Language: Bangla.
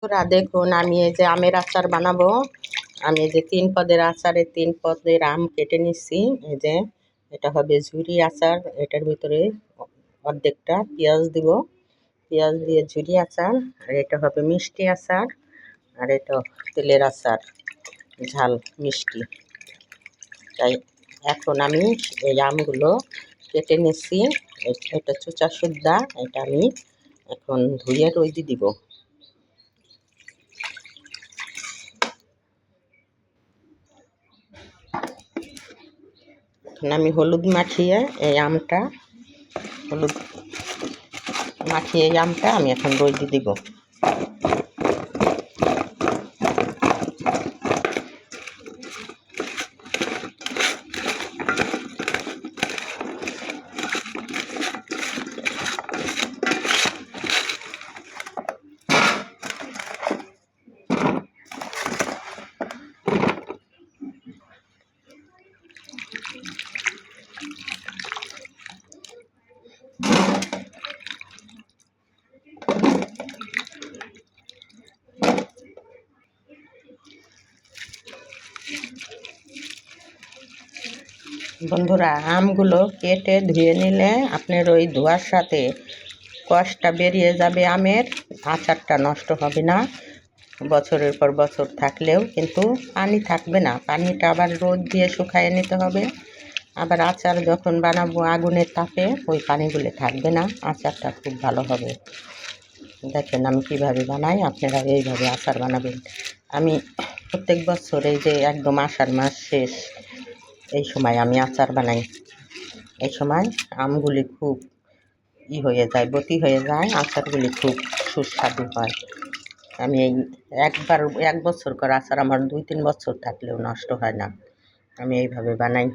তোরা দেখুন, আমি এই যে আমের আচার বানাবো। আমি এই যে 3 পদের আচারে 3 পদের আম কেটে নিচ্ছি। এই যে এটা হবে ঝুরি আচার। এটার ভিতরে অর্ধেকটা পেঁয়াজ দিব, পেঁয়াজ দিয়ে ঝুরি আচার। আর এটা হবে মিষ্টি আচার, আর এটা তেলের আচার, ঝাল মিষ্টি। তাই এখন আমি এই আমগুলো কেটে নিচ্ছি। এটা চোচা সুদ্ধা, এটা আমি এখন ধুয়ে রোদে দিব। এখন আমি হলুদ মাখিয়ে এই আমটা আমি এখন রোদে দিব। বন্ধুরা, আমগুলো কেটে ধুয়ে নিলে আপনার ওই ধোয়ার সাথে কষটা বেরিয়ে যাবে আমের, আচারটা নষ্ট হবে না। বছরের পর বছর থাকলেও কিন্তু পানি থাকবে না। পানিটা আবার রোদ দিয়ে শুকায়ে নিতে হবে। আবার আচার যখন বানাবো আগুনের তাপে ওই পানিগুলো থাকবে না, আচারটা খুব ভালো হবে। দেখেন আমি কীভাবে বানাই, আপনারা এইভাবে আচার বানাবেন। আমি প্রত্যেক বছর এই যে একদম আষাঢ় মাস শেষ, এই সময় আমি আচার বানাই। এই সময় আমগুলি খুব হয়ে যায়, বতি হয়ে যায়, আচারগুলি খুব সুস্বাদু হয়। আমি এই এক বছর করা আচার আমার 2-3 বছর থাকলেও নষ্ট হয় না। আমি এইভাবে বানাই।